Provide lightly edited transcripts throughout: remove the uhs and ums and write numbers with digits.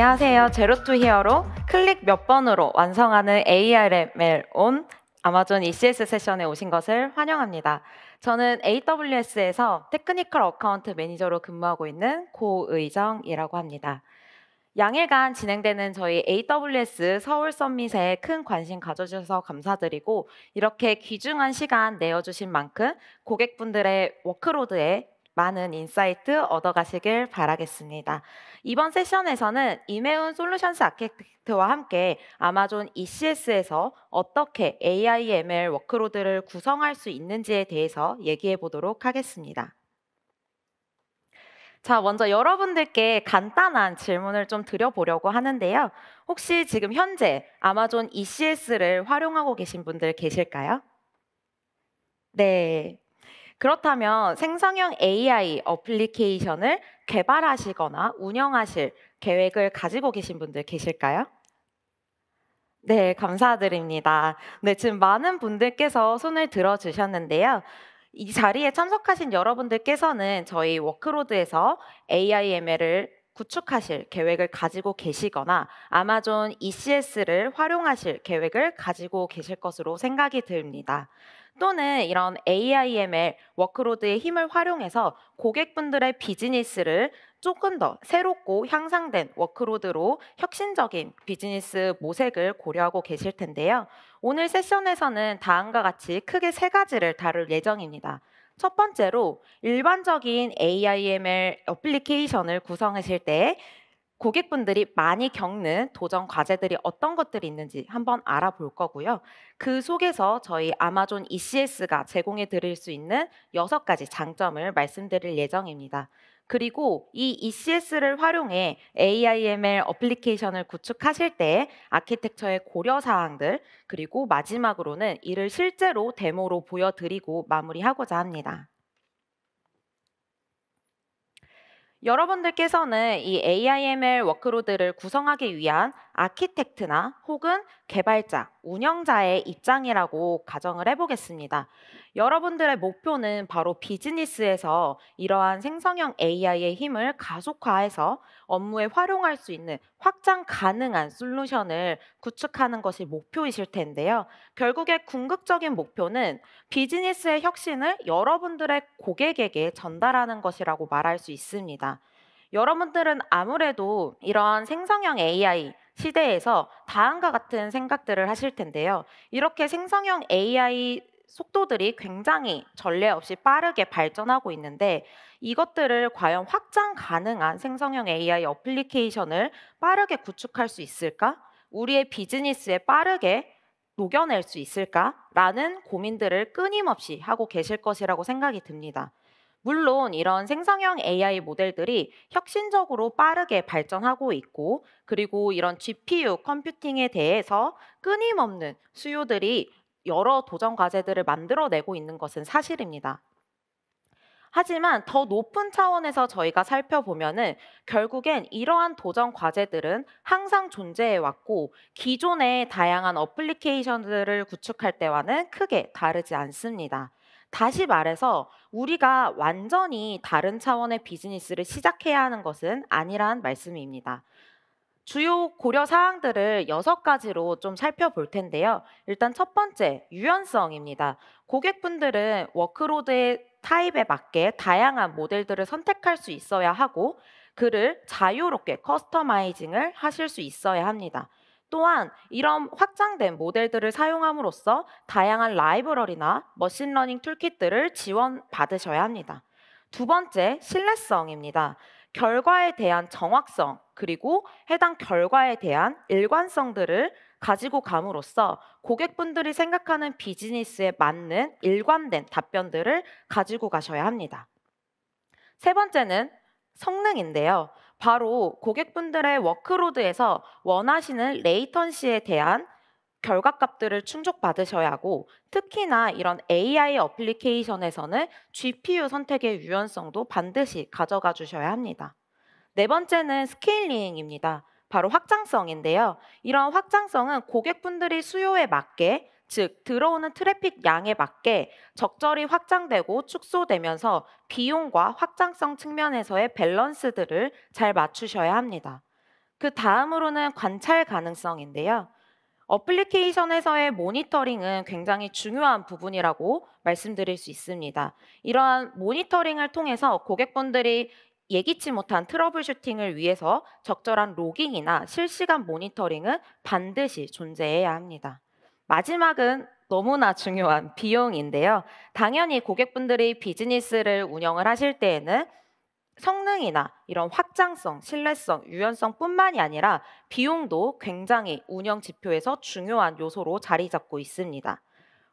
안녕하세요. 제로 투 히어로 클릭 몇 번으로 완성하는 ARML 온 아마존 ECS 세션에 오신 것을 환영합니다. 저는 AWS에서 테크니컬 어카운트 매니저로 근무하고 있는 고의정이라고 합니다. 양일간 진행되는 저희 AWS 서울 서밋에 큰 관심 가져주셔서 감사드리고 이렇게 귀중한 시간 내어주신 만큼 고객분들의 워크로드에 많은 인사이트 얻어가시길 바라겠습니다. 이번 세션에서는 이매훈 솔루션스 아키텍트와 함께 아마존 ECS에서 어떻게 AI ML 워크로드를 구성할 수 있는지에 대해서 얘기해 보도록 하겠습니다. 자, 먼저 여러분들께 간단한 질문을 좀 드려보려고 하는데요. 혹시 지금 현재 아마존 ECS를 활용하고 계신 분들 계실까요? 네. 그렇다면 생성형 AI 어플리케이션을 개발하시거나 운영하실 계획을 가지고 계신 분들 계실까요? 네, 감사드립니다. 네, 지금 많은 분들께서 손을 들어주셨는데요. 이 자리에 참석하신 여러분들께서는 저희 워크로드에서 AIML을 구축하실 계획을 가지고 계시거나 아마존 ECS를 활용하실 계획을 가지고 계실 것으로 생각이 듭니다. 또는 이런 AIML 워크로드의 힘을 활용해서 고객분들의 비즈니스를 조금 더 새롭고 향상된 워크로드로 혁신적인 비즈니스 모색을 고려하고 계실 텐데요. 오늘 세션에서는 다음과 같이 크게 세 가지를 다룰 예정입니다. 첫 번째로 일반적인 AIML 어플리케이션을 구성하실 때 고객분들이 많이 겪는 도전 과제들이 어떤 것들이 있는지 한번 알아볼 거고요. 그 속에서 저희 아마존 ECS가 제공해 드릴 수 있는 6가지 장점을 말씀드릴 예정입니다. 그리고 이 ECS를 활용해 AIML 어플리케이션을 구축하실 때 아키텍처의 고려 사항들, 그리고 마지막으로는 이를 실제로 데모로 보여드리고 마무리하고자 합니다. 여러분들께서는 이 AIML 워크로드를 구성하기 위한 아키텍트나 혹은 개발자, 운영자의 입장이라고 가정을 해보겠습니다. 여러분들의 목표는 바로 비즈니스에서 이러한 생성형 AI의 힘을 가속화해서 업무에 활용할 수 있는 확장 가능한 솔루션을 구축하는 것이 목표이실 텐데요. 결국에 궁극적인 목표는 비즈니스의 혁신을 여러분들의 고객에게 전달하는 것이라고 말할 수 있습니다. 여러분들은 아무래도 이런 생성형 AI 시대에서 다음과 같은 생각들을 하실 텐데요. 이렇게 생성형 AI 속도들이 굉장히 전례 없이 빠르게 발전하고 있는데 이것들을 과연 확장 가능한 생성형 AI 어플리케이션을 빠르게 구축할 수 있을까? 우리의 비즈니스에 빠르게 녹여낼 수 있을까라는 고민들을 끊임없이 하고 계실 것이라고 생각이 듭니다. 물론 이런 생성형 AI 모델들이 혁신적으로 빠르게 발전하고 있고 그리고 이런 GPU 컴퓨팅에 대해서 끊임없는 수요들이 여러 도전 과제들을 만들어내고 있는 것은 사실입니다. 하지만 더 높은 차원에서 저희가 살펴보면은 결국엔 이러한 도전 과제들은 항상 존재해 왔고 기존의 다양한 어플리케이션들을 구축할 때와는 크게 다르지 않습니다. 다시 말해서 우리가 완전히 다른 차원의 비즈니스를 시작해야 하는 것은 아니란 말씀입니다. 주요 고려 사항들을 6가지로 좀 살펴볼 텐데요. 일단 첫 번째, 유연성입니다. 고객분들은 워크로드의 타입에 맞게 다양한 모델들을 선택할 수 있어야 하고 그를 자유롭게 커스터마이징을 하실 수 있어야 합니다. 또한 이런 확장된 모델들을 사용함으로써 다양한 라이브러리나 머신러닝 툴킷들을 지원받으셔야 합니다. 두 번째, 신뢰성입니다. 결과에 대한 정확성, 그리고 해당 결과에 대한 일관성들을 가지고 감으로써 고객분들이 생각하는 비즈니스에 맞는 일관된 답변들을 가지고 가셔야 합니다. 세 번째는 성능인데요. 바로 고객분들의 워크로드에서 원하시는 레이턴시에 대한 결과값들을 충족받으셔야 하고 특히나 이런 AI 어플리케이션에서는 GPU 선택의 유연성도 반드시 가져가 주셔야 합니다. 네 번째는 스케일링입니다. 바로 확장성인데요. 이런 확장성은 고객분들이 수요에 맞게, 즉 들어오는 트래픽 양에 맞게 적절히 확장되고 축소되면서 비용과 확장성 측면에서의 밸런스들을 잘 맞추셔야 합니다. 그 다음으로는 관찰 가능성인데요. 어플리케이션에서의 모니터링은 굉장히 중요한 부분이라고 말씀드릴 수 있습니다. 이러한 모니터링을 통해서 고객분들이 예기치 못한 트러블 슈팅을 위해서 적절한 로깅이나 실시간 모니터링은 반드시 존재해야 합니다. 마지막은 너무나 중요한 비용인데요. 당연히 고객분들이 비즈니스를 운영을 하실 때에는 성능이나 이런 확장성, 신뢰성, 유연성뿐만이 아니라 비용도 굉장히 운영 지표에서 중요한 요소로 자리 잡고 있습니다.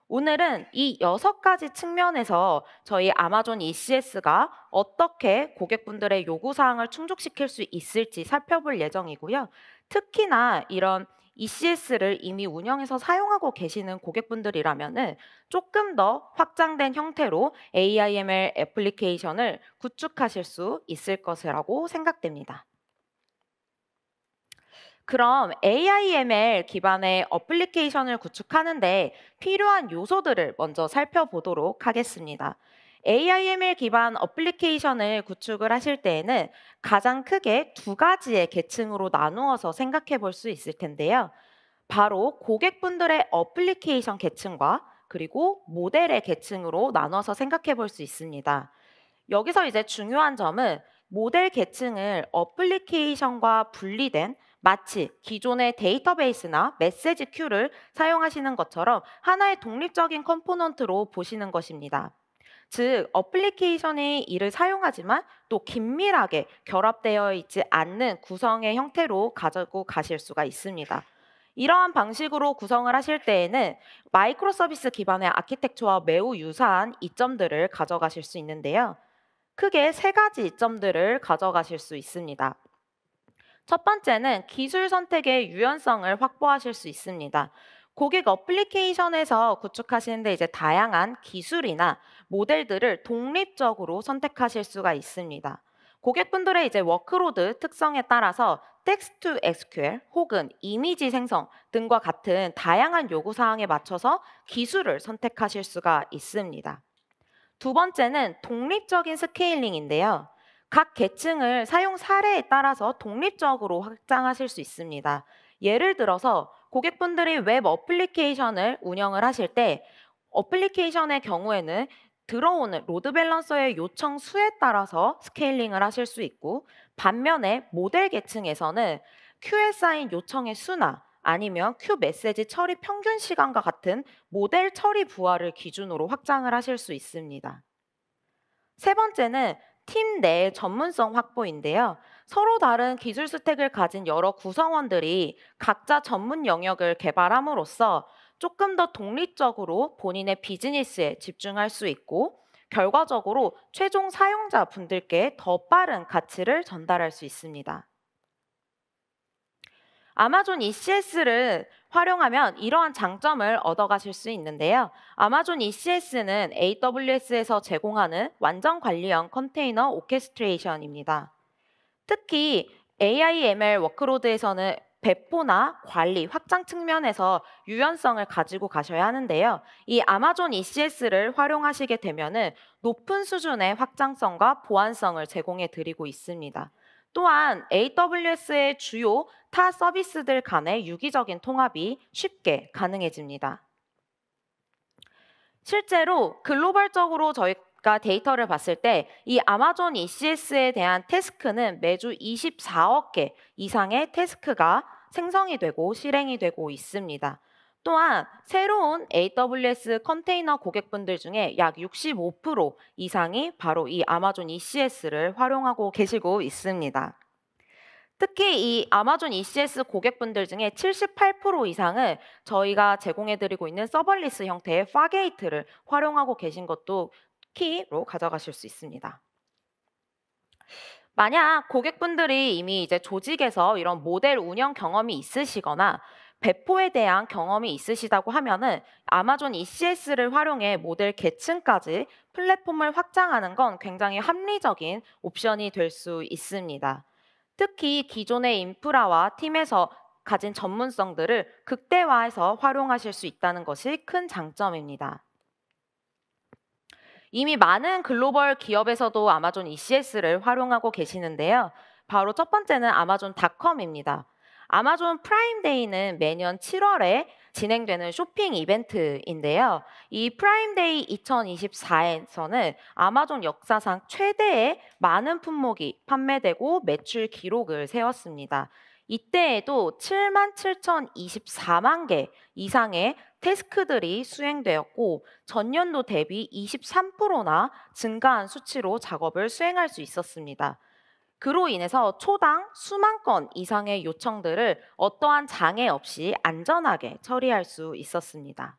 오늘은 이 6가지 측면에서 저희 아마존 ECS가 어떻게 고객분들의 요구사항을 충족시킬 수 있을지 살펴볼 예정이고요. 특히나 이런 ECS를 이미 운영해서 사용하고 계시는 고객분들이라면 조금 더 확장된 형태로 AIML 애플리케이션을 구축하실 수 있을 것이라고 생각됩니다. 그럼 AIML 기반의 어플리케이션을 구축하는데 필요한 요소들을 먼저 살펴보도록 하겠습니다. AIML 기반 어플리케이션을 구축을 하실 때에는 가장 크게 2가지의 계층으로 나누어서 생각해 볼 수 있을 텐데요. 바로 고객분들의 어플리케이션 계층과 그리고 모델의 계층으로 나눠서 생각해 볼 수 있습니다. 여기서 이제 중요한 점은 모델 계층을 어플리케이션과 분리된 마치 기존의 데이터베이스나 메시지 큐를 사용하시는 것처럼 하나의 독립적인 컴포넌트로 보시는 것입니다. 즉, 어플리케이션이 이를 사용하지만 또 긴밀하게 결합되어 있지 않는 구성의 형태로 가지고 가실 수가 있습니다. 이러한 방식으로 구성을 하실 때에는 마이크로 서비스 기반의 아키텍처와 매우 유사한 이점들을 가져가실 수 있는데요. 크게 3가지 이점들을 가져가실 수 있습니다. 첫 번째는 기술 선택의 유연성을 확보하실 수 있습니다. 고객 어플리케이션에서 구축하시는데 이제 다양한 기술이나 모델들을 독립적으로 선택하실 수가 있습니다. 고객분들의 이제 워크로드 특성에 따라서 텍스트 SQL 혹은 이미지 생성 등과 같은 다양한 요구 사항에 맞춰서 기술을 선택하실 수가 있습니다. 두 번째는 독립적인 스케일링인데요. 각 계층을 사용 사례에 따라서 독립적으로 확장하실 수 있습니다. 예를 들어서 고객분들이 웹 어플리케이션을 운영을 하실 때 어플리케이션의 경우에는 들어오는 로드 밸런서의 요청 수에 따라서 스케일링을 하실 수 있고 반면에 모델 계층에서는 큐에 쌓인 요청의 수나 아니면 큐 메시지 처리 평균 시간과 같은 모델 처리 부하를 기준으로 확장을 하실 수 있습니다. 세 번째는 팀 내 전문성 확보인데요. 서로 다른 기술 스택을 가진 여러 구성원들이 각자 전문 영역을 개발함으로써 조금 더 독립적으로 본인의 비즈니스에 집중할 수 있고 결과적으로 최종 사용자 분들께 더 빠른 가치를 전달할 수 있습니다. 아마존 ECS를 활용하면 이러한 장점을 얻어가실 수 있는데요. 아마존 ECS는 AWS에서 제공하는 완전 관리형 컨테이너 오케스트레이션입니다. 특히 AIML 워크로드에서는 배포나 관리, 확장 측면에서 유연성을 가지고 가셔야 하는데요. 이 아마존 ECS를 활용하시게 되면은 높은 수준의 확장성과 보안성을 제공해 드리고 있습니다. 또한 AWS의 주요 타 서비스들 간의 유기적인 통합이 쉽게 가능해집니다. 실제로 글로벌적으로 저희가 데이터를 봤을 때 이 아마존 ECS에 대한 태스크는 매주 24억 개 이상의 태스크가 생성이 되고 실행이 되고 있습니다. 또한 새로운 AWS 컨테이너 고객분들 중에 약 65% 이상이 바로 이 아마존 ECS를 활용하고 계시고 있습니다. 특히 이 아마존 ECS 고객분들 중에 78% 이상은 저희가 제공해드리고 있는 서벌리스 형태의 파게이트를 활용하고 계신 것도 키로 가져가실 수 있습니다. 만약 고객분들이 이미 이제 조직에서 이런 모델 운영 경험이 있으시거나 배포에 대한 경험이 있으시다고 하면은 아마존 ECS를 활용해 모델 계층까지 플랫폼을 확장하는 건 굉장히 합리적인 옵션이 될 수 있습니다. 특히 기존의 인프라와 팀에서 가진 전문성들을 극대화해서 활용하실 수 있다는 것이 큰 장점입니다. 이미 많은 글로벌 기업에서도 아마존 ECS를 활용하고 계시는데요. 바로 첫 번째는 아마존닷컴입니다. 아마존 프라임데이는 매년 7월에 진행되는 쇼핑 이벤트인데요. 이 프라임데이 2024에서는 아마존 역사상 최대의 많은 품목이 판매되고 매출 기록을 세웠습니다. 이때에도 7만 7,024만 개 이상의 태스크들이 수행되었고 전년도 대비 23%나 증가한 수치로 작업을 수행할 수 있었습니다. 그로 인해서 초당 수만 건 이상의 요청들을 어떠한 장애 없이 안전하게 처리할 수 있었습니다.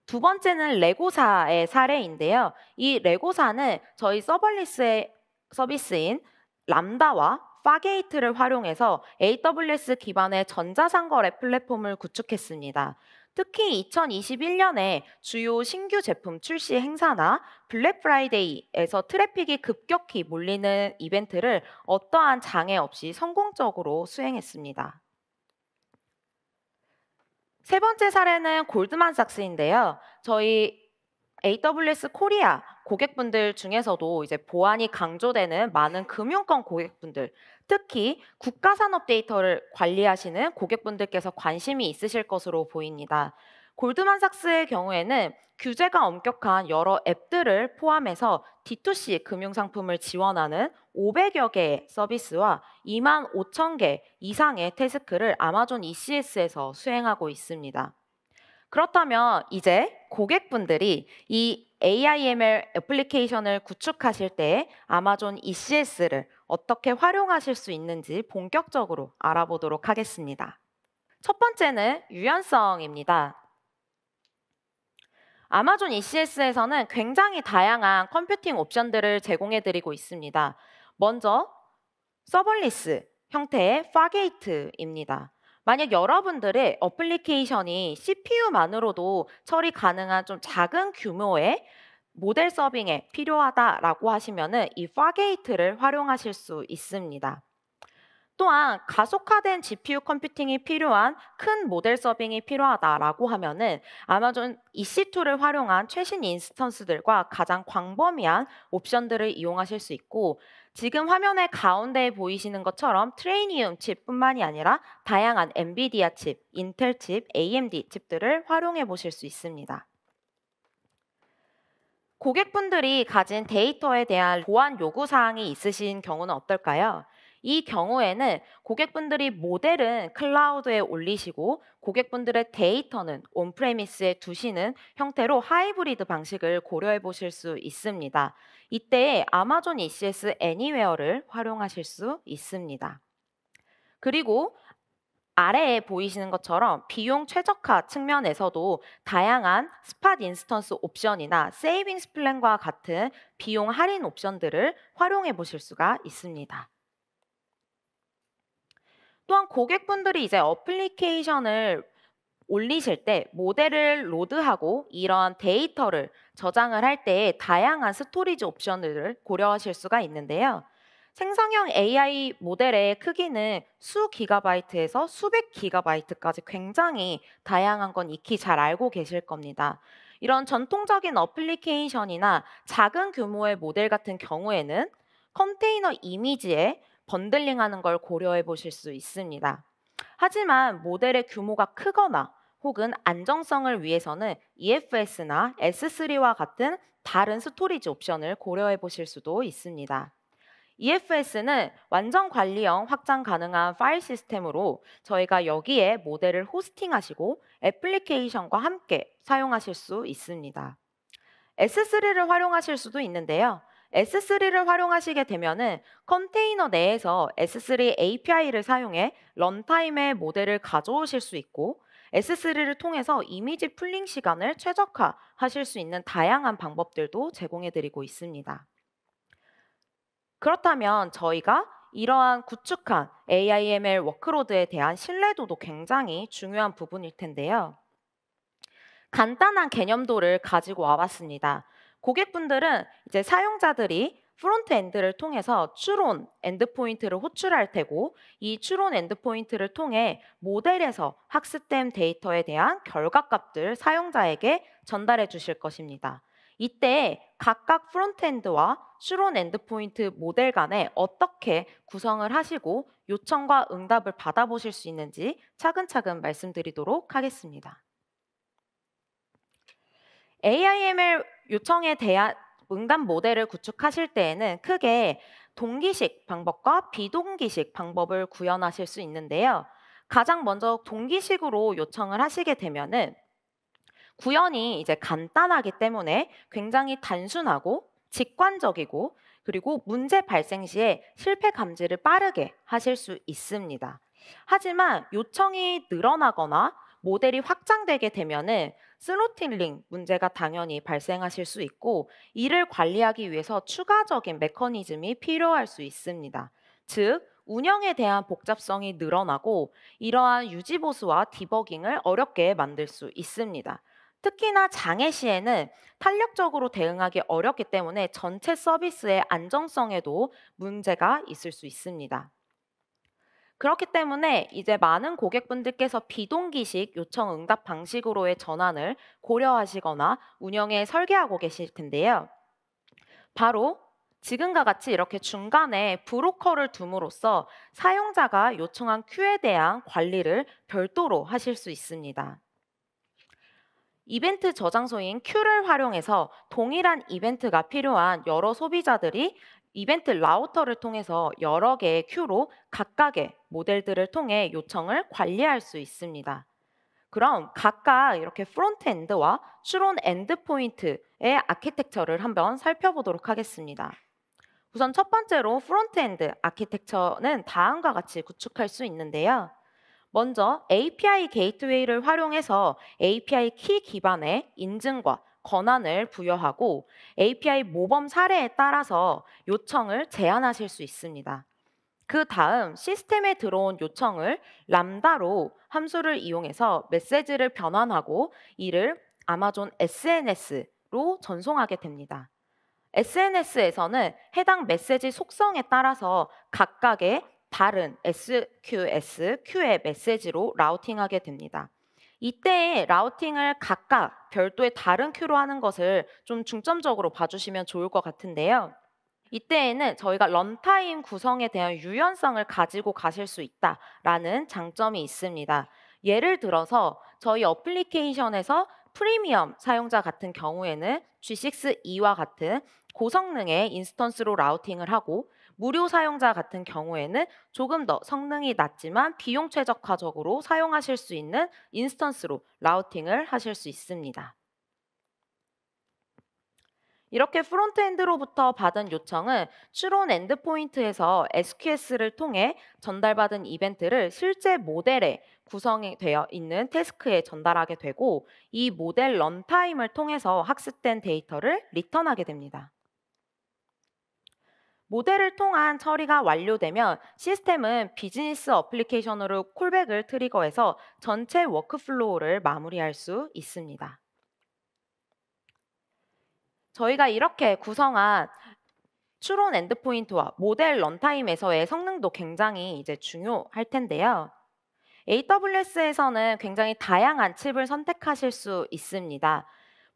두 번째는 레고사의 사례인데요. 이 레고사는 저희 서벌리스의 서비스인 람다와 파게이트를 활용해서 AWS 기반의 전자상거래 플랫폼을 구축했습니다. 특히 2021년에 주요 신규 제품 출시 행사나 블랙 프라이데이에서 트래픽이 급격히 몰리는 이벤트를 어떠한 장애 없이 성공적으로 수행했습니다. 세 번째 사례는 골드만삭스인데요. 저희 AWS 코리아 고객분들 중에서도 이제 보안이 강조되는 많은 금융권 고객분들, 특히 국가산업 데이터를 관리하시는 고객분들께서 관심이 있으실 것으로 보입니다. 골드만삭스의 경우에는 규제가 엄격한 여러 앱들을 포함해서 D2C 금융상품을 지원하는 500여 개의 서비스와 2만 5천 개 이상의 태스크를 아마존 ECS에서 수행하고 있습니다. 그렇다면 이제 고객분들이 이 AIML 애플리케이션을 구축하실 때 아마존 ECS를 어떻게 활용하실 수 있는지 본격적으로 알아보도록 하겠습니다. 첫 번째는 유연성입니다. 아마존 ECS에서는 굉장히 다양한 컴퓨팅 옵션들을 제공해드리고 있습니다. 먼저 서벌리스 형태의 파게이트입니다. 만약 여러분들의 어플리케이션이 CPU만으로도 처리 가능한 좀 작은 규모의 모델 서빙에 필요하다라고 하시면은 이 파게이트를 활용하실 수 있습니다. 또한 가속화된 GPU 컴퓨팅이 필요한 큰 모델 서빙이 필요하다라고 하면은 아마존 EC2를 활용한 최신 인스턴스들과 가장 광범위한 옵션들을 이용하실 수 있고 지금 화면의 가운데에 보이시는 것처럼 트레이니움 칩뿐만이 아니라 다양한 엔비디아 칩, 인텔 칩, AMD 칩들을 활용해 보실 수 있습니다. 고객분들이 가진 데이터에 대한 보안 요구사항이 있으신 경우는 어떨까요? 이 경우에는 고객분들이 모델은 클라우드에 올리시고 고객분들의 데이터는 온프레미스에 두시는 형태로 하이브리드 방식을 고려해 보실 수 있습니다. 이때 아마존 ECS 애니웨어를 활용하실 수 있습니다. 그리고 아래에 보이시는 것처럼 비용 최적화 측면에서도 다양한 스팟 인스턴스 옵션이나 세이빙스 플랜과 같은 비용 할인 옵션들을 활용해 보실 수가 있습니다. 또한 고객분들이 이제 어플리케이션을 올리실 때 모델을 로드하고 이런 데이터를 저장을 할 때 다양한 스토리지 옵션을 고려하실 수가 있는데요. 생성형 AI 모델의 크기는 수 기가바이트에서 수백 기가바이트까지 굉장히 다양한 건 익히 잘 알고 계실 겁니다. 이런 전통적인 어플리케이션이나 작은 규모의 모델 같은 경우에는 컨테이너 이미지에 번들링하는 걸 고려해 보실 수 있습니다. 하지만 모델의 규모가 크거나 혹은 안정성을 위해서는 EFS나 S3와 같은 다른 스토리지 옵션을 고려해 보실 수도 있습니다. EFS는 완전 관리형 확장 가능한 파일 시스템으로 저희가 여기에 모델을 호스팅하시고 애플리케이션과 함께 사용하실 수 있습니다. S3를 활용하실 수도 있는데요. S3를 활용하시게 되면은 컨테이너 내에서 S3 API를 사용해 런타임의 모델을 가져오실 수 있고 S3를 통해서 이미지 풀링 시간을 최적화하실 수 있는 다양한 방법들도 제공해드리고 있습니다. 그렇다면 저희가 이러한 구축한 AIML 워크로드에 대한 신뢰도도 굉장히 중요한 부분일 텐데요. 간단한 개념도를 가지고 와봤습니다. 고객분들은 이제 사용자들이 프론트엔드를 통해서 추론 엔드포인트를 호출할 테고 이 추론 엔드포인트를 통해 모델에서 학습된 데이터에 대한 결과값들 사용자에게 전달해 주실 것입니다. 이때 각각 프론트엔드와 슈론 엔드포인트 모델 간에 어떻게 구성을 하시고 요청과 응답을 받아보실 수 있는지 차근차근 말씀드리도록 하겠습니다. AIML 요청에 대한 응답 모델을 구축하실 때에는 크게 동기식 방법과 비동기식 방법을 구현하실 수 있는데요. 가장 먼저 동기식으로 요청을 하시게 되면은 구현이 이제 간단하기 때문에 굉장히 단순하고 직관적이고 그리고 문제 발생 시에 실패 감지를 빠르게 하실 수 있습니다. 하지만 요청이 늘어나거나 모델이 확장되게 되면은 스로틀링 문제가 당연히 발생하실 수 있고 이를 관리하기 위해서 추가적인 메커니즘이 필요할 수 있습니다. 즉, 운영에 대한 복잡성이 늘어나고 이러한 유지보수와 디버깅을 어렵게 만들 수 있습니다. 특히나 장애 시에는 탄력적으로 대응하기 어렵기 때문에 전체 서비스의 안정성에도 문제가 있을 수 있습니다. 그렇기 때문에 이제 많은 고객분들께서 비동기식 요청 응답 방식으로의 전환을 고려하시거나 운영에 설계하고 계실 텐데요. 바로 지금과 같이 이렇게 중간에 브로커를 둠으로써 사용자가 요청한 큐에 대한 관리를 별도로 하실 수 있습니다. 이벤트 저장소인 큐를 활용해서 동일한 이벤트가 필요한 여러 소비자들이 이벤트 라우터를 통해서 여러 개의 큐로 각각의 모델들을 통해 요청을 관리할 수 있습니다. 그럼 각각 이렇게 프론트엔드와 슈론 엔드포인트의 아키텍처를 한번 살펴보도록 하겠습니다. 우선 첫 번째로 프론트엔드 아키텍처는 다음과 같이 구축할 수 있는데요. 먼저 API 게이트웨이를 활용해서 API 키 기반의 인증과 권한을 부여하고 API 모범 사례에 따라서 요청을 제한하실 수 있습니다. 그 다음 시스템에 들어온 요청을 람다로 함수를 이용해서 메시지를 변환하고 이를 아마존 SNS로 전송하게 됩니다. SNS에서는 해당 메시지 속성에 따라서 각각의 다른 SQS, Q의 메시지로 라우팅하게 됩니다. 이때의 라우팅을 각각 별도의 다른 큐로 하는 것을 좀 중점적으로 봐주시면 좋을 것 같은데요. 이때에는 저희가 런타임 구성에 대한 유연성을 가지고 가실 수 있다라는 장점이 있습니다. 예를 들어서 저희 어플리케이션에서 프리미엄 사용자 같은 경우에는 G6E와 같은 고성능의 인스턴스로 라우팅을 하고 무료 사용자 같은 경우에는 조금 더 성능이 낮지만 비용 최적화적으로 사용하실 수 있는 인스턴스로 라우팅을 하실 수 있습니다. 이렇게 프론트엔드로부터 받은 요청은 추론 엔드포인트에서 SQS를 통해 전달받은 이벤트를 실제 모델에 구성이 되어 있는 태스크에 전달하게 되고 이 모델 런타임을 통해서 학습된 데이터를 리턴하게 됩니다. 모델을 통한 처리가 완료되면 시스템은 비즈니스 어플리케이션으로 콜백을 트리거해서 전체 워크플로우를 마무리할 수 있습니다. 저희가 이렇게 구성한 추론 엔드포인트와 모델 런타임에서의 성능도 굉장히 이제 중요할 텐데요. AWS에서는 굉장히 다양한 칩을 선택하실 수 있습니다.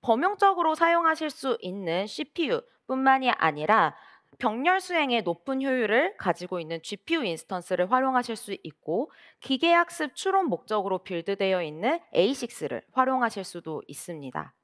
범용적으로 사용하실 수 있는 CPU뿐만이 아니라 병렬 수행의 높은 효율을 가지고 있는 GPU 인스턴스를 활용하실 수 있고 기계학습 추론 목적으로 빌드되어 있는 A6를 활용하실 수도 있습니다.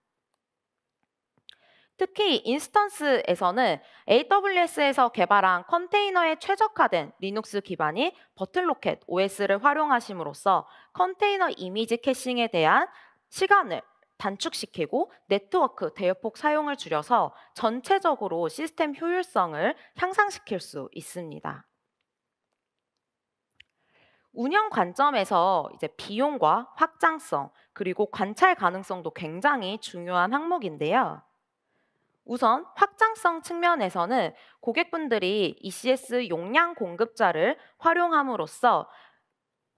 특히 인스턴스에서는 AWS에서 개발한 컨테이너에 최적화된 리눅스 기반인 버틀로켓 OS를 활용하심으로써 컨테이너 이미지 캐싱에 대한 시간을 단축시키고 네트워크 대역폭 사용을 줄여서 전체적으로 시스템 효율성을 향상시킬 수 있습니다. 운영 관점에서 이제 비용과 확장성 그리고 관찰 가능성도 굉장히 중요한 항목인데요. 우선 확장성 측면에서는 고객분들이 ECS 용량 공급자를 활용함으로써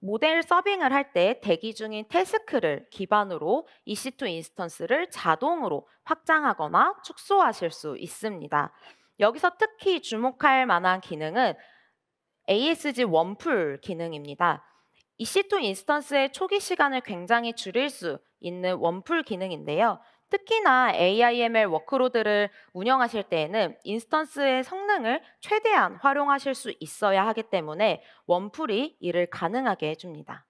모델 서빙을 할 때 대기 중인 태스크를 기반으로 EC2 인스턴스를 자동으로 확장하거나 축소하실 수 있습니다. 여기서 특히 주목할 만한 기능은 ASG 원풀 기능입니다. EC2 인스턴스의 초기 시간을 굉장히 줄일 수 있는 원풀 기능인데요. 특히나 AIML 워크로드를 운영하실 때에는 인스턴스의 성능을 최대한 활용하실 수 있어야 하기 때문에 원풀이 이를 가능하게 해줍니다.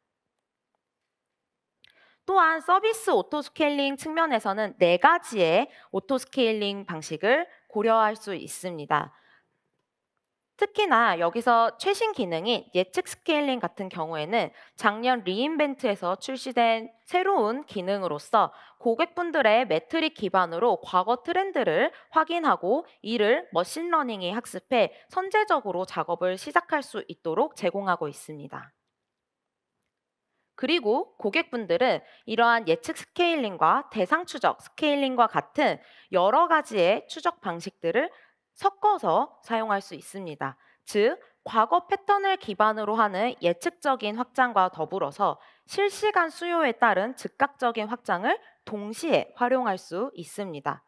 또한 서비스 오토스케일링 측면에서는 4가지의 오토스케일링 방식을 고려할 수 있습니다. 특히나 여기서 최신 기능인 예측 스케일링 같은 경우에는 작년 리인벤트에서 출시된 새로운 기능으로서 고객분들의 매트릭 기반으로 과거 트렌드를 확인하고 이를 머신러닝이 학습해 선제적으로 작업을 시작할 수 있도록 제공하고 있습니다. 그리고 고객분들은 이러한 예측 스케일링과 대상 추적 스케일링과 같은 여러 가지의 추적 방식들을 섞어서 사용할 수 있습니다. 즉, 과거 패턴을 기반으로 하는 예측적인 확장과 더불어서 실시간 수요에 따른 즉각적인 확장을 동시에 활용할 수 있습니다.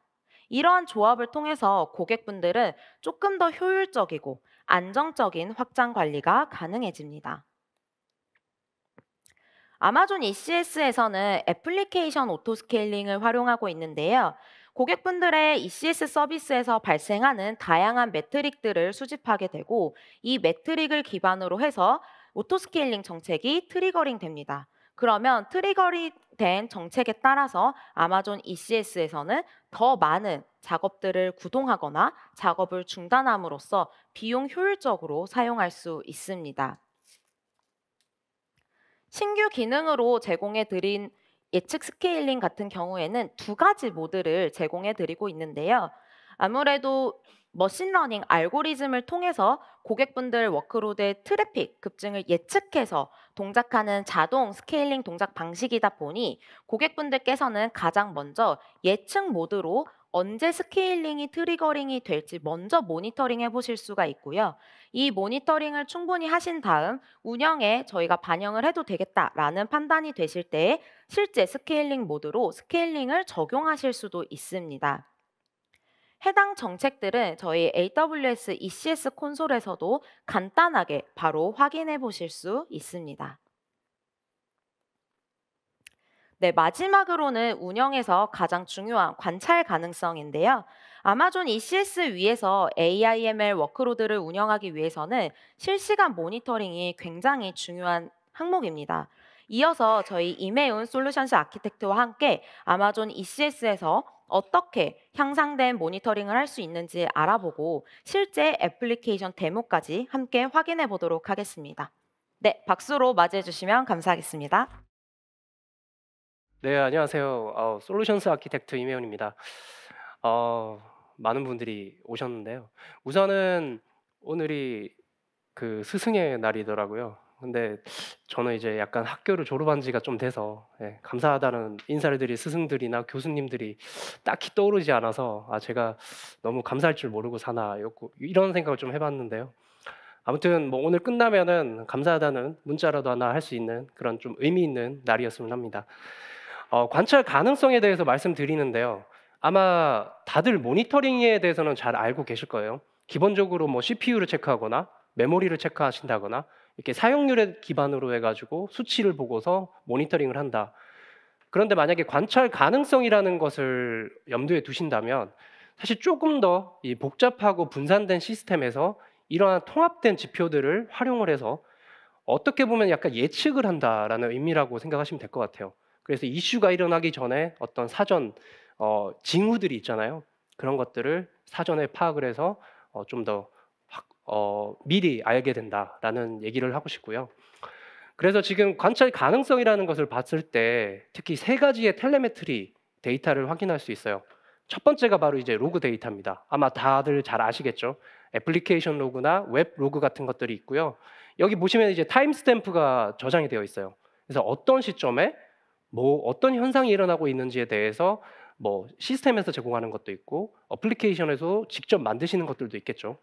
이러한 조합을 통해서 고객분들은 조금 더 효율적이고 안정적인 확장 관리가 가능해집니다. 아마존 ECS에서는 애플리케이션 오토스케일링을 활용하고 있는데요. 고객분들의 ECS 서비스에서 발생하는 다양한 매트릭들을 수집하게 되고 이 매트릭을 기반으로 해서 오토스케일링 정책이 트리거링 됩니다. 그러면 트리거링 된 정책에 따라서 아마존 ECS에서는 더 많은 작업들을 구동하거나 작업을 중단함으로써 비용 효율적으로 사용할 수 있습니다. 신규 기능으로 제공해 드린 예측 스케일링 같은 경우에는 2가지 모드를 제공해 드리고 있는데요. 아무래도 머신러닝 알고리즘을 통해서 고객분들 워크로드의 트래픽 급증을 예측해서 동작하는 자동 스케일링 동작 방식이다 보니 고객분들께서는 가장 먼저 예측 모드로 언제 스케일링이 트리거링이 될지 먼저 모니터링 해 보실 수가 있고요. 이 모니터링을 충분히 하신 다음 운영에 저희가 반영을 해도 되겠다라는 판단이 되실 때 실제 스케일링 모드로 스케일링을 적용하실 수도 있습니다. 해당 정책들은 저희 AWS ECS 콘솔에서도 간단하게 바로 확인해 보실 수 있습니다. 네, 마지막으로는 운영에서 가장 중요한 관찰 가능성인데요. 아마존 ECS 위에서 AIML 워크로드를 운영하기 위해서는 실시간 모니터링이 굉장히 중요한 항목입니다. 이어서 저희 이메운 솔루션스 아키텍트와 함께 아마존 ECS에서 어떻게 향상된 모니터링을 할 수 있는지 알아보고 실제 애플리케이션 데모까지 함께 확인해 보도록 하겠습니다. 네, 박수로 맞이해 주시면 감사하겠습니다. 네, 안녕하세요. 솔루션스 아키텍트 이메훈입니다. 많은 분들이 오셨는데요. 우선은 오늘이 그 스승의 날이더라고요. 근데 저는 이제 약간 학교를 졸업한 지가 좀 돼서 감사하다는 인사를 드릴 스승들이나 교수님들이 딱히 떠오르지 않아서 제가 너무 감사할 줄 모르고 사나 이런 생각을 좀 해봤는데요. 아무튼 뭐 오늘 끝나면은 감사하다는 문자라도 하나 할 수 있는 그런 좀 의미 있는 날이었으면 합니다. 관찰 가능성에 대해서 말씀드리는데요. 아마 다들 모니터링에 대해서는 잘 알고 계실 거예요. 기본적으로 뭐 CPU를 체크하거나 메모리를 체크하신다거나 이렇게 사용률에 기반으로 해가지고 수치를 보고서 모니터링을 한다. 그런데 만약에 관찰 가능성이라는 것을 염두에 두신다면 사실 조금 더 이 복잡하고 분산된 시스템에서 이러한 통합된 지표들을 활용을 해서 어떻게 보면 약간 예측을 한다라는 의미라고 생각하시면 될 것 같아요. 그래서 이슈가 일어나기 전에 어떤 사전 징후들이 있잖아요. 그런 것들을 사전에 파악을 해서 좀 더 미리 알게 된다라는 얘기를 하고 싶고요. 그래서 지금 관찰 가능성이라는 것을 봤을 때 특히 3가지의 텔레메트리 데이터를 확인할 수 있어요. 첫 번째가 바로 이제 로그 데이터입니다. 아마 다들 잘 아시겠죠? 애플리케이션 로그나 웹 로그 같은 것들이 있고요. 여기 보시면 이제 타임스탬프가 저장이 되어 있어요. 그래서 어떤 시점에 뭐 어떤 현상이 일어나고 있는지에 대해서 뭐 시스템에서 제공하는 것도 있고 어플리케이션에서 직접 만드시는 것들도 있겠죠.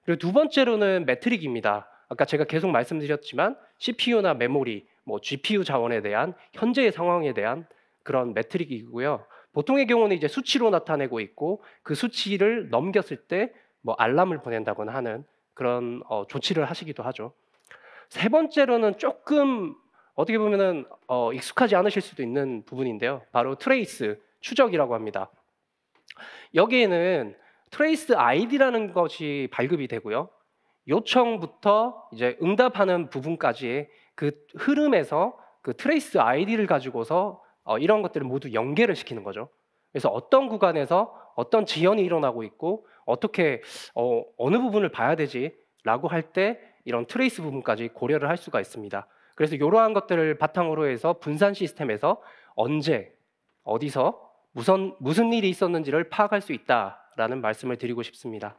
그리고 2번째로는 매트릭입니다. 아까 제가 계속 말씀드렸지만 CPU나 메모리, 뭐 GPU 자원에 대한 현재의 상황에 대한 그런 매트릭이고요. 보통의 경우는 이제 수치로 나타내고 있고 그 수치를 넘겼을 때 뭐 알람을 보낸다거나 하는 그런 조치를 하시기도 하죠. 3번째로는 조금 어떻게 보면은 익숙하지 않으실 수도 있는 부분인데요. 바로 트레이스, 추적이라고 합니다. 여기에는 트레이스 아이디라는 것이 발급이 되고요. 요청부터 이제 응답하는 부분까지의 그 흐름에서 그 트레이스 아이디를 가지고서 이런 것들을 모두 연계를 시키는 거죠. 그래서 어떤 구간에서 어떤 지연이 일어나고 있고 어떻게 어느 부분을 봐야 되지라고 할 때 이런 트레이스 부분까지 고려를 할 수가 있습니다. 그래서 이러한 것들을 바탕으로 해서 분산 시스템에서 언제 어디서 무슨 일이 있었는지를 파악할 수 있다라는 말씀을 드리고 싶습니다.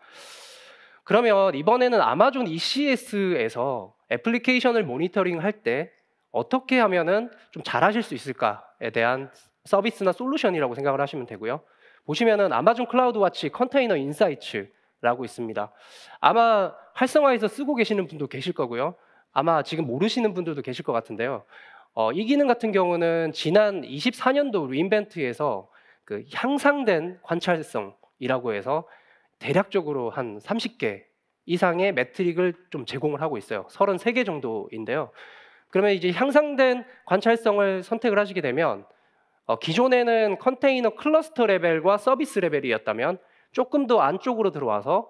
그러면 이번에는 아마존 ECS에서 애플리케이션을 모니터링 할 때 어떻게 하면은 좀 잘하실 수 있을까에 대한 서비스나 솔루션이라고 생각을 하시면 되고요. 보시면은 아마존 클라우드 와치 컨테이너 인사이츠라고 있습니다. 아마 활성화해서 쓰고 계시는 분도 계실 거고요. 아마 지금 모르시는 분들도 계실 것 같은데요. 이 기능 같은 경우는 지난 24년도 리인벤트에서 그 향상된 관찰성이라고 해서 대략적으로 한 30개 이상의 매트릭을 좀 제공을 하고 있어요. 33개 정도인데요. 그러면 이제 향상된 관찰성을 선택을 하시게 되면 기존에는 컨테이너 클러스터 레벨과 서비스 레벨이었다면 조금 더 안쪽으로 들어와서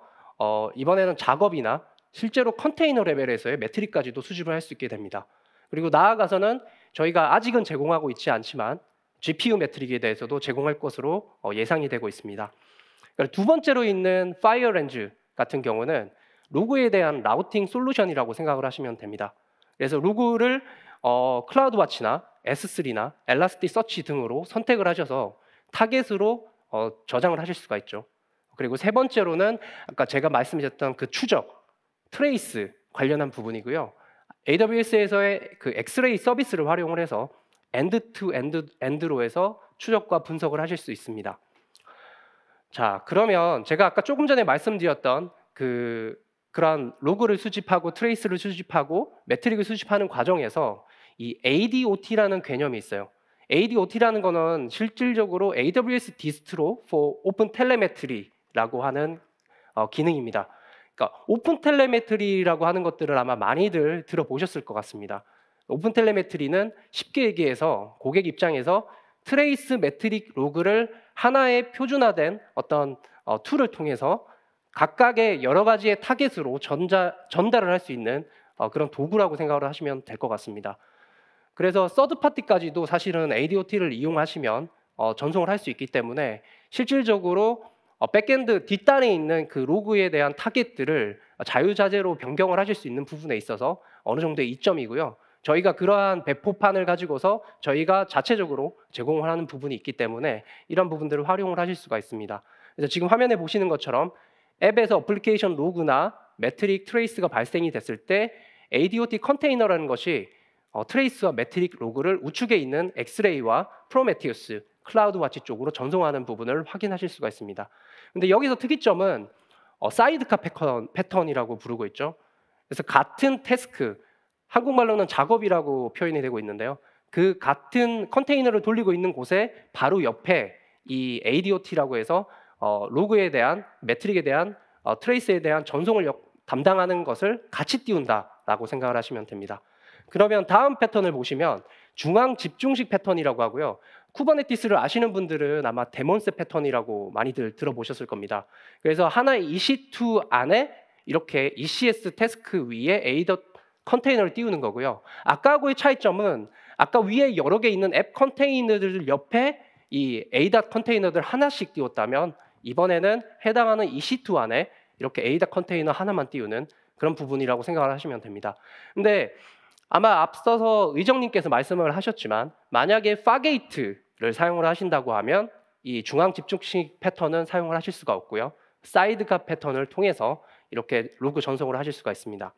이번에는 작업이나 실제로 컨테이너 레벨에서의 매트릭까지도 수집을 할 수 있게 됩니다. 그리고 나아가서는 저희가 아직은 제공하고 있지 않지만 GPU 매트릭에 대해서도 제공할 것으로 예상이 되고 있습니다. 두 번째로 있는 파이어렌즈 같은 경우는 로그에 대한 라우팅 솔루션이라고 생각을 하시면 됩니다. 그래서 로그를 클라우드 와치나 S3나 엘라스틱 서치 등으로 선택을 하셔서 타겟으로 저장을 하실 수가 있죠. 그리고 세 번째로는 아까 제가 말씀드렸던 그 추적, 트레이스 관련한 부분이고요. AWS에서의 그 엑스레이 서비스를 활용을 해서 엔드 투 엔드로 해서 추적과 분석을 하실 수 있습니다. 자, 그러면 제가 아까 조금 전에 말씀드렸던 그런 로그를 수집하고 트레이스를 수집하고 매트릭을 수집하는 과정에서 이 ADOT라는 개념이 있어요. ADOT라는 거는 실질적으로 AWS 디스트로 for Open Telemetry라고 하는 기능입니다. 그러니까 오픈 텔레메트리라고 하는 것들을 아마 많이들 들어보셨을 것 같습니다. 오픈 텔레메트리는 쉽게 얘기해서 고객 입장에서 트레이스 매트릭 로그를 하나의 표준화된 어떤 툴을 통해서 각각의 여러 가지의 타겟으로 전달을 할 수 있는 그런 도구라고 생각을 하시면 될 것 같습니다. 그래서 서드 파티까지도 사실은 ADOT를 이용하시면 전송을 할 수 있기 때문에 실질적으로 백엔드 뒷단에 있는 그 로그에 대한 타겟들을 자유자재로 변경을 하실 수 있는 부분에 있어서 어느 정도의 이점이고요. 저희가 그러한 배포판을 가지고서 저희가 자체적으로 제공을 하는 부분이 있기 때문에 이런 부분들을 활용을 하실 수가 있습니다. 그래서 지금 화면에 보시는 것처럼 앱에서 어플리케이션 로그나 매트릭 트레이스가 발생이 됐을 때 ADOT 컨테이너라는 것이 트레이스와 매트릭 로그를 우측에 있는 엑스레이와 프로메티우스, 클라우드 와치 쪽으로 전송하는 부분을 확인하실 수가 있습니다. 근데 여기서 특이점은 사이드카 패턴이라고 부르고 있죠. 그래서 같은 태스크, 한국말로는 작업이라고 표현이 되고 있는데요. 그 같은 컨테이너를 돌리고 있는 곳에 바로 옆에 이 ADOT라고 해서 로그에 대한 매트릭에 대한 트레이스에 대한 전송을 담당하는 것을 같이 띄운다라고 생각을 하시면 됩니다. 그러면 다음 패턴을 보시면 중앙 집중식 패턴이라고 하고요. 쿠버네티스를 아시는 분들은 아마 데몬스 패턴이라고 많이들 들어보셨을 겁니다. 그래서 하나의 EC2 안에 이렇게 ECS 태스크 위에 ADOT 컨테이너를 띄우는 거고요. 아까하고의 차이점은 아까 위에 여러 개 있는 앱 컨테이너들 옆에 이 ADOT 컨테이너들 하나씩 띄웠다면 이번에는 해당하는 EC2 안에 이렇게 ADOT 컨테이너 하나만 띄우는 그런 부분이라고 생각을 하시면 됩니다. 근데 아마 앞서서 의정님께서 말씀을 하셨지만 만약에 파게이트를 사용을 하신다고 하면 이 중앙 집중식 패턴은 사용을 하실 수가 없고요. 사이드카 패턴을 통해서 이렇게 로그 전송을 하실 수가 있습니다.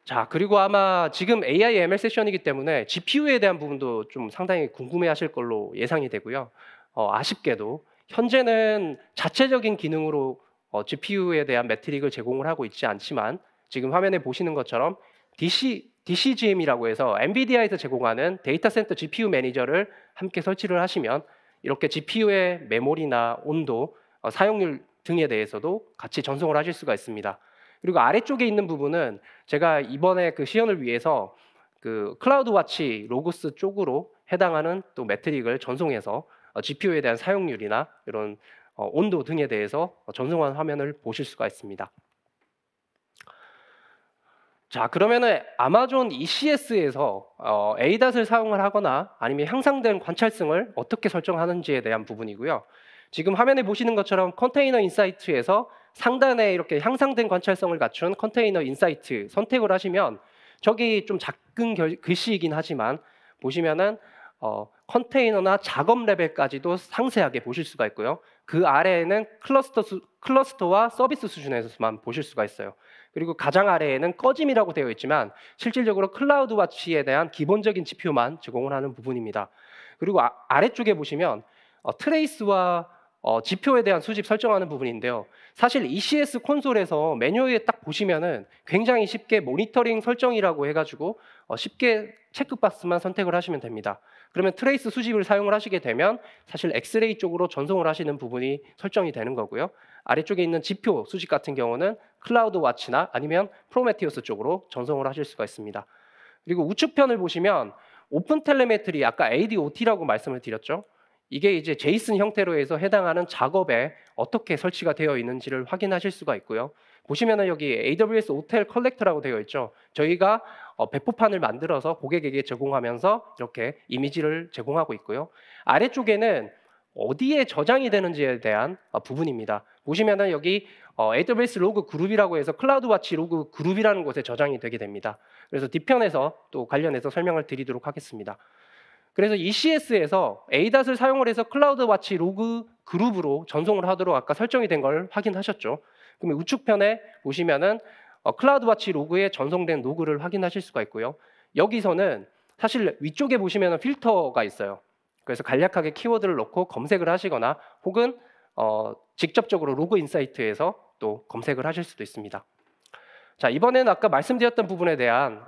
자, 그리고 아마 지금 AI ML 세션이기 때문에 GPU에 대한 부분도 좀 상당히 궁금해하실 걸로 예상이 되고요. 아쉽게도 현재는 자체적인 기능으로 GPU에 대한 매트릭을 제공을 하고 있지 않지만 지금 화면에 보시는 것처럼 DCGM이라고 해서 엔비디아에서 제공하는 데이터 센터 GPU 매니저를 함께 설치를 하시면 이렇게 GPU의 메모리나 온도, 사용률 등에 대해서도 같이 전송을 하실 수가 있습니다. 그리고 아래쪽에 있는 부분은 제가 이번에 그 시연을 위해서 그 클라우드 와치 로그스 쪽으로 해당하는 또 매트릭을 전송해서 GPU에 대한 사용률이나 이런 온도 등에 대해서 전송한 화면을 보실 수가 있습니다. 자, 그러면은 아마존 ECS에서 ADAS를 사용을 하거나 아니면 향상된 관찰성을 어떻게 설정하는지에 대한 부분이고요. 지금 화면에 보시는 것처럼 컨테이너 인사이트에서 상단에 이렇게 향상된 관찰성을 갖춘 컨테이너 인사이트 선택을 하시면 저기 좀 작은 글씨이긴 하지만 보시면은 컨테이너나 작업 레벨까지도 상세하게 보실 수가 있고요. 그 아래에는 클러스터와 서비스 수준에서만 보실 수가 있어요. 그리고 가장 아래에는 꺼짐이라고 되어 있지만 실질적으로 클라우드 와치에 대한 기본적인 지표만 제공을 하는 부분입니다. 그리고 아래쪽에 보시면 트레이스와 지표에 대한 수집 설정하는 부분인데요. 사실 ECS 콘솔에서 메뉴에 딱 보시면은 굉장히 쉽게 모니터링 설정이라고 해가지고 쉽게 체크박스만 선택을 하시면 됩니다. 그러면 트레이스 수집을 사용을 하시게 되면 사실 엑스레이 쪽으로 전송을 하시는 부분이 설정이 되는 거고요. 아래쪽에 있는 지표 수집 같은 경우는 클라우드 와치나 아니면 프로메티우스 쪽으로 전송을 하실 수가 있습니다. 그리고 우측편을 보시면 오픈 텔레메트리, 아까 ADOT라고 말씀을 드렸죠. 이게 이제 제이슨 형태로 해서 해당하는 작업에 어떻게 설치가 되어 있는지를 확인하실 수가 있고요. 보시면은 여기 AWS 호텔 컬렉터라고 되어 있죠. 저희가 배포판을 만들어서 고객에게 제공하면서 이렇게 이미지를 제공하고 있고요. 아래쪽에는 어디에 저장이 되는지에 대한 부분입니다. 보시면은 여기 AWS 로그 그룹이라고 해서 클라우드 와치 로그 그룹이라는 곳에 저장이 되게 됩니다. 그래서 뒤편에서 또 관련해서 설명을 드리도록 하겠습니다. 그래서 ECS에서 ADAS를 사용을 해서 클라우드 와치 로그 그룹으로 전송을 하도록 아까 설정이 된 걸 확인하셨죠. 그러면 우측편에 보시면은 클라우드 와치 로그에 전송된 로그를 확인하실 수가 있고요. 여기서는 사실 위쪽에 보시면은 필터가 있어요. 그래서 간략하게 키워드를 넣고 검색을 하시거나 혹은 직접적으로 로그 인사이트에서 또 검색을 하실 수도 있습니다. 자, 이번에는 아까 말씀드렸던 부분에 대한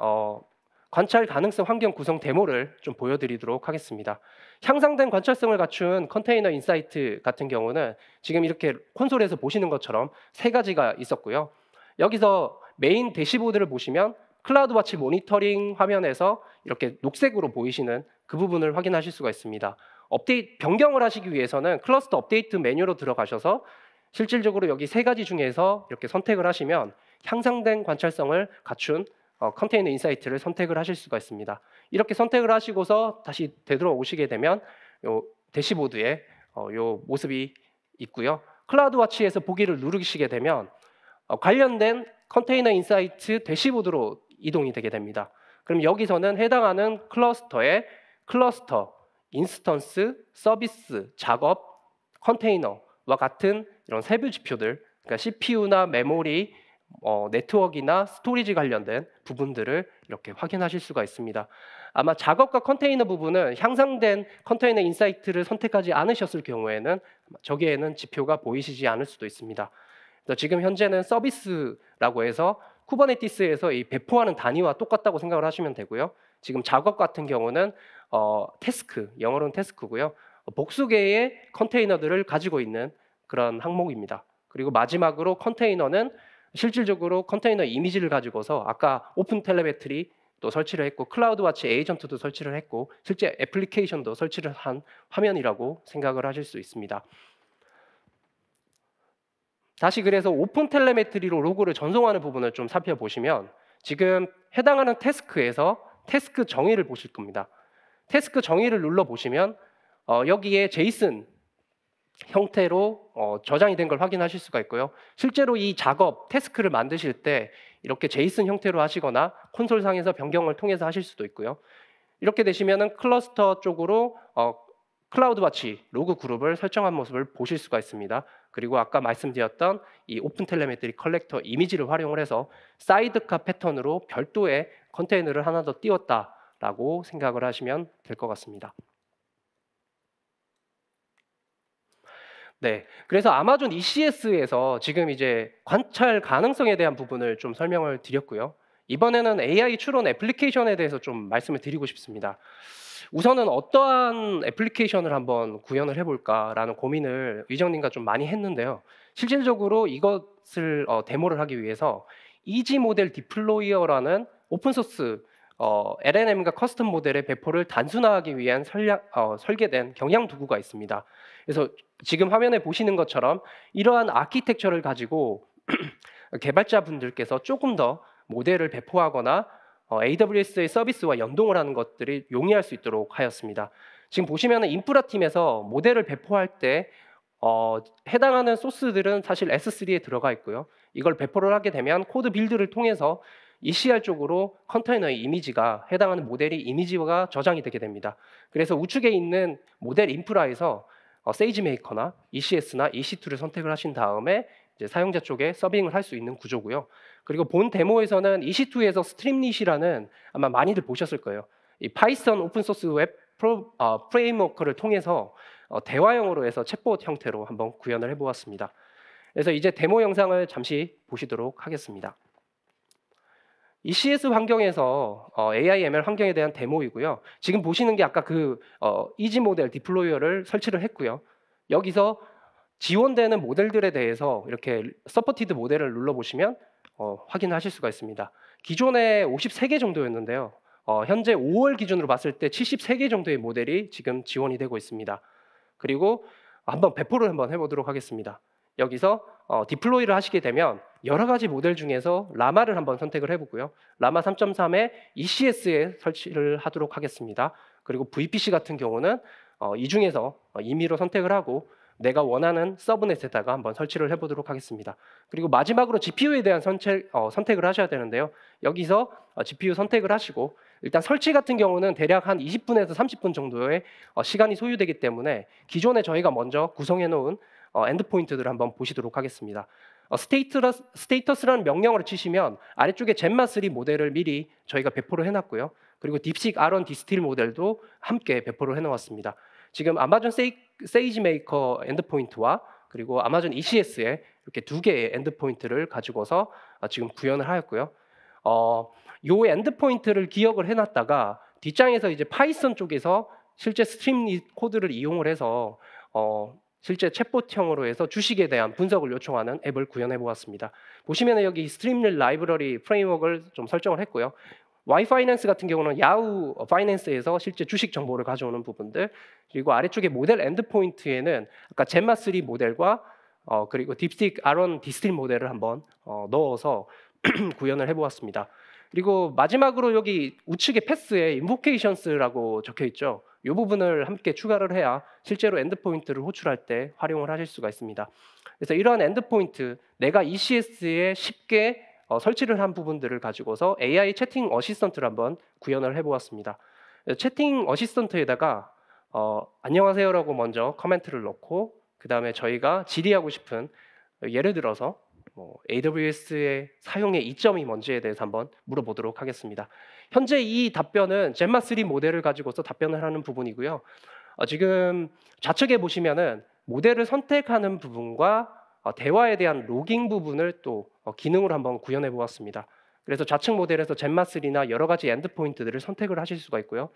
관찰 가능성 환경 구성 데모를 좀 보여드리도록 하겠습니다. 향상된 관찰성을 갖춘 컨테이너 인사이트 같은 경우는 지금 이렇게 콘솔에서 보시는 것처럼 세 가지가 있었고요. 여기서 메인 대시보드를 보시면 클라우드 와치 모니터링 화면에서 이렇게 녹색으로 보이시는 그 부분을 확인하실 수가 있습니다. 업데이트 변경을 하시기 위해서는 클러스터 업데이트 메뉴로 들어가셔서 실질적으로 여기 세 가지 중에서 이렇게 선택을 하시면 향상된 관찰성을 갖춘 컨테이너 인사이트를 선택을 하실 수가 있습니다. 이렇게 선택을 하시고서 다시 되돌아오시게 되면 요 대시보드에 요 모습이 있고요. 클라우드 와치에서 보기를 누르시게 되면 관련된 컨테이너 인사이트 대시보드로 이동이 되게 됩니다. 그럼 여기서는 해당하는 클러스터의 클러스터, 인스턴스, 서비스, 작업, 컨테이너와 같은 이런 세부 지표들, 그러니까 CPU나 메모리, 네트워크나 스토리지 관련된 부분들을 이렇게 확인하실 수가 있습니다. 아마 작업과 컨테이너 부분은 향상된 컨테이너 인사이트를 선택하지 않으셨을 경우에는 저기에는 지표가 보이시지 않을 수도 있습니다. 그래서 지금 현재는 서비스라고 해서 쿠버네티스에서 이 배포하는 단위와 똑같다고 생각을 하시면 되고요. 지금 작업 같은 경우는 태스크, 영어로는 태스크고요. 복수 개의 컨테이너들을 가지고 있는 그런 항목입니다. 그리고 마지막으로 컨테이너는 실질적으로 컨테이너 이미지를 가지고서 아까 오픈 텔레메트리 또 설치를 했고 클라우드 와치 에이전트도 설치를 했고 실제 애플리케이션도 설치를 한 화면이라고 생각을 하실 수 있습니다. 다시 그래서 오픈 텔레메트리로 로그를 전송하는 부분을 좀 살펴보시면 지금 해당하는 태스크에서 태스크 정의를 보실 겁니다. 태스크 정의를 눌러보시면 여기에 제이슨 형태로 저장이 된 걸 확인하실 수가 있고요. 실제로 이 작업, 태스크를 만드실 때 이렇게 제이슨 형태로 하시거나 콘솔상에서 변경을 통해서 하실 수도 있고요. 이렇게 되시면은 클러스터 쪽으로 클라우드 와치 로그 그룹을 설정한 모습을 보실 수가 있습니다. 그리고 아까 말씀드렸던 이 오픈 텔레메트리 컬렉터 이미지를 활용을 해서 사이드카 패턴으로 별도의 컨테이너를 하나 더 띄웠다라고 생각을 하시면 될 것 같습니다. 네, 그래서 아마존 ECS에서 지금 이제 관찰 가능성에 대한 부분을 좀 설명을 드렸고요. 이번에는 AI 추론 애플리케이션에 대해서 좀 말씀을 드리고 싶습니다. 우선은 어떠한 애플리케이션을 한번 구현을 해볼까라는 고민을 의정님과 좀 많이 했는데요. 실질적으로 이것을 데모를 하기 위해서 이지 모델 디플로이어라는 오픈소스 LLM과 커스텀 모델의 배포를 단순화하기 위한 설계된 경향 도구가 있습니다. 그래서 지금 화면에 보시는 것처럼 이러한 아키텍처를 가지고 개발자분들께서 조금 더 모델을 배포하거나 AWS의 서비스와 연동을 하는 것들이 용이할 수 있도록 하였습니다. 지금 보시면 인프라 팀에서 모델을 배포할 때 해당하는 소스들은 사실 S3에 들어가 있고요. 이걸 배포를 하게 되면 코드 빌드를 통해서 ECR 쪽으로 컨테이너의 이미지가 해당하는 모델이 이미지가 저장이 되게 됩니다. 그래서 우측에 있는 모델 인프라에서 세이지메이커나 ECS나 EC2를 선택을 하신 다음에 이제 사용자 쪽에 서빙을 할 수 있는 구조고요. 그리고 본 데모에서는 EC2에서 스트림릿이라는 아마 많이들 보셨을 거예요. 이 파이썬 오픈소스 웹 프레임워크를 통해서 대화형으로 해서 챗봇 형태로 한번 구현을 해보았습니다. 그래서 이제 데모 영상을 잠시 보시도록 하겠습니다. ECS 환경에서 AI ML 환경에 대한 데모이고요. 지금 보시는 게 아까 그 이지 모델 디플로이어를 설치를 했고요. 여기서 지원되는 모델들에 대해서 이렇게 서포티드 모델을 눌러보시면 확인하실 수가 있습니다. 기존에 53개 정도였는데요. 현재 5월 기준으로 봤을 때 73개 정도의 모델이 지금 지원이 되고 있습니다. 그리고 한번 배포를 한번 해보도록 하겠습니다. 여기서 디플로이를 하시게 되면 여러 가지 모델 중에서 라마를 한번 선택을 해보고요. 라마 3.3에 ECS에 설치를 하도록 하겠습니다. 그리고 VPC 같은 경우는 이 중에서 임의로 선택을 하고 내가 원하는 서브넷에다가 한번 설치를 해보도록 하겠습니다. 그리고 마지막으로 GPU에 대한 선택을 하셔야 되는데요. 여기서 GPU 선택을 하시고 일단 설치 같은 경우는 대략 한 20분에서 30분 정도의 시간이 소요되기 때문에 기존에 저희가 먼저 구성해 놓은 엔드포인트들을 한번 보시도록 하겠습니다. 스테이터스라는 명령어를 치시면 아래쪽에 젠마3 모델을 미리 저희가 배포를 해놨고요. 그리고 딥식 R1 디스틸 모델도 함께 배포를 해놓았습니다. 지금 아마존 세이지메이커 엔드포인트와 그리고 아마존 ECS에 이렇게 두 개의 엔드포인트를 가지고서 지금 구현을 하였고요. 요 엔드포인트를 기억을 해놨다가 뒷장에서 이제 파이썬 쪽에서 실제 스트림릿 코드를 이용을 해서 실제 챗봇형으로 해서 주식에 대한 분석을 요청하는 앱을 구현해 보았습니다. 보시면 여기 스트림릿 라이브러리 프레임워크를 좀 설정을 했고요. 와이파이낸스 같은 경우는 야후 파이낸스에서 실제 주식 정보를 가져오는 부분들, 그리고 아래쪽에 모델 엔드포인트에는 아까 젠마3 모델과 그리고 딥식 R1 디스틸 모델을 한번 넣어서 구현을 해보았습니다. 그리고 마지막으로 여기 우측에 패스에 인보케이션스라고 적혀 있죠. 이 부분을 함께 추가를 해야 실제로 엔드포인트를 호출할 때 활용을 하실 수가 있습니다. 그래서 이러한 엔드포인트, 내가 ECS에 쉽게 설치를 한 부분들을 가지고서 AI 채팅 어시스턴트를 한번 구현을 해보았습니다. 채팅 어시스턴트에다가 안녕하세요라고 먼저 커멘트를 넣고 그 다음에 저희가 질의하고 싶은 예를 들어서 AWS의 사용의 이점이 뭔지에 대해서 한번 물어보도록 하겠습니다. 현재 이 답변은 젠마3 모델을 가지고서 답변을 하는 부분이고요. 지금 좌측에 보시면은 모델을 선택하는 부분과 대화에 대한 로깅 부분을 또 기능으로 한번 구현해 보았습니다. 그래서 좌측 모델에서 젠마3나 여러 가지 엔드포인트들을 선택을 하실 수가 있고요.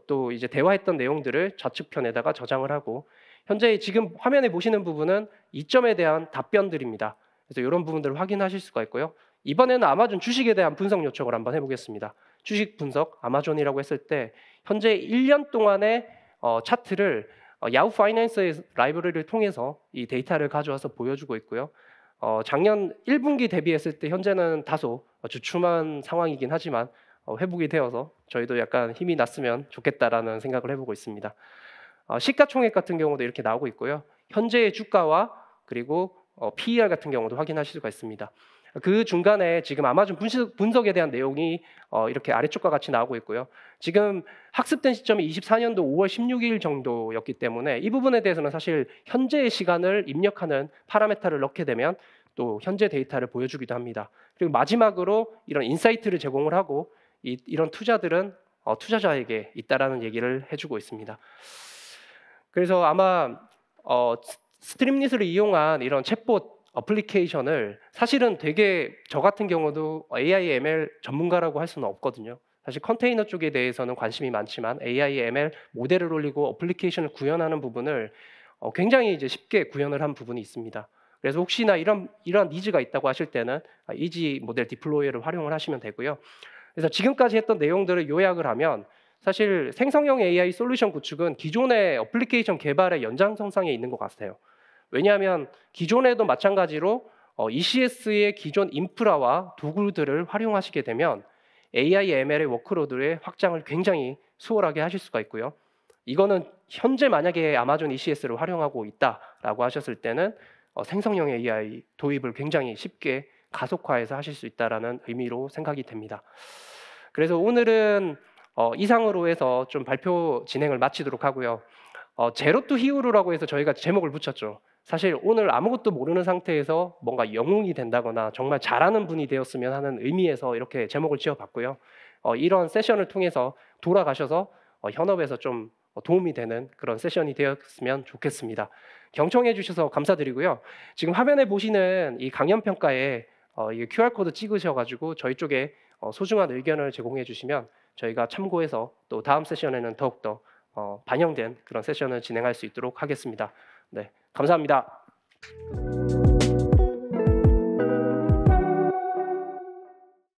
또 이제 대화했던 내용들을 좌측 편에다가 저장을 하고 현재 지금 화면에 보시는 부분은 이점에 대한 답변들입니다. 그래서 이런 부분들을 확인하실 수가 있고요. 이번에는 아마존 주식에 대한 분석 요청을 한번 해보겠습니다. 주식 분석 아마존이라고 했을 때 현재 1년 동안의 차트를 야후 파이낸스의 라이브러리를 통해서 이 데이터를 가져와서 보여주고 있고요. 작년 1분기 대비했을 때 현재는 다소 주춤한 상황이긴 하지만 회복이 되어서 저희도 약간 힘이 났으면 좋겠다라는 생각을 해보고 있습니다. 시가총액 같은 경우도 이렇게 나오고 있고요. 현재의 주가와 그리고 PER 같은 경우도 확인하실 수가 있습니다. 그 중간에 지금 아마존 분석에 대한 내용이 이렇게 아래쪽과 같이 나오고 있고요. 지금 학습된 시점이 24년도 5월 16일 정도였기 때문에 이 부분에 대해서는 사실 현재의 시간을 입력하는 파라메타를 넣게 되면 또 현재 데이터를 보여주기도 합니다. 그리고 마지막으로 이런 인사이트를 제공을 하고 이런 투자들은 투자자에게 있다라는 얘기를 해주고 있습니다. 그래서 아마 스트림릿을 이용한 이런 챗봇 어플리케이션을 사실은 되게 저 같은 경우도 AI ML 전문가라고 할 수는 없거든요. 사실 컨테이너 쪽에 대해서는 관심이 많지만 AI ML 모델을 올리고 어플리케이션을 구현하는 부분을 굉장히 이제 쉽게 구현을 한 부분이 있습니다. 그래서 혹시나 이런 니즈가 있다고 하실 때는 이지 모델 디플로이를 활용을 하시면 되고요. 그래서 지금까지 했던 내용들을 요약을 하면 사실 생성형 AI 솔루션 구축은 기존의 어플리케이션 개발의 연장선상에 있는 것 같아요. 왜냐하면 기존에도 마찬가지로 ECS의 기존 인프라와 도구들을 활용하시게 되면 AI, ML의 워크로드의 확장을 굉장히 수월하게 하실 수가 있고요. 이거는 현재 만약에 아마존 ECS를 활용하고 있다라고 하셨을 때는 생성형 AI 도입을 굉장히 쉽게 가속화해서 하실 수 있다라는 의미로 생각이 됩니다. 그래서 오늘은 이상으로 해서 좀 발표 진행을 마치도록 하고요. 제로 투 히어로라고 해서 저희가 제목을 붙였죠. 사실 오늘 아무것도 모르는 상태에서 뭔가 영웅이 된다거나 정말 잘하는 분이 되었으면 하는 의미에서 이렇게 제목을 지어봤고요. 이런 세션을 통해서 돌아가셔서 현업에서 좀 도움이 되는 그런 세션이 되었으면 좋겠습니다. 경청해 주셔서 감사드리고요. 지금 화면에 보시는 이 강연 평가에 이 QR코드 찍으셔가지고 저희 쪽에 소중한 의견을 제공해 주시면 저희가 참고해서 또 다음 세션에는 더욱더 반영된 그런 세션을 진행할 수 있도록 하겠습니다. 네, 감사합니다.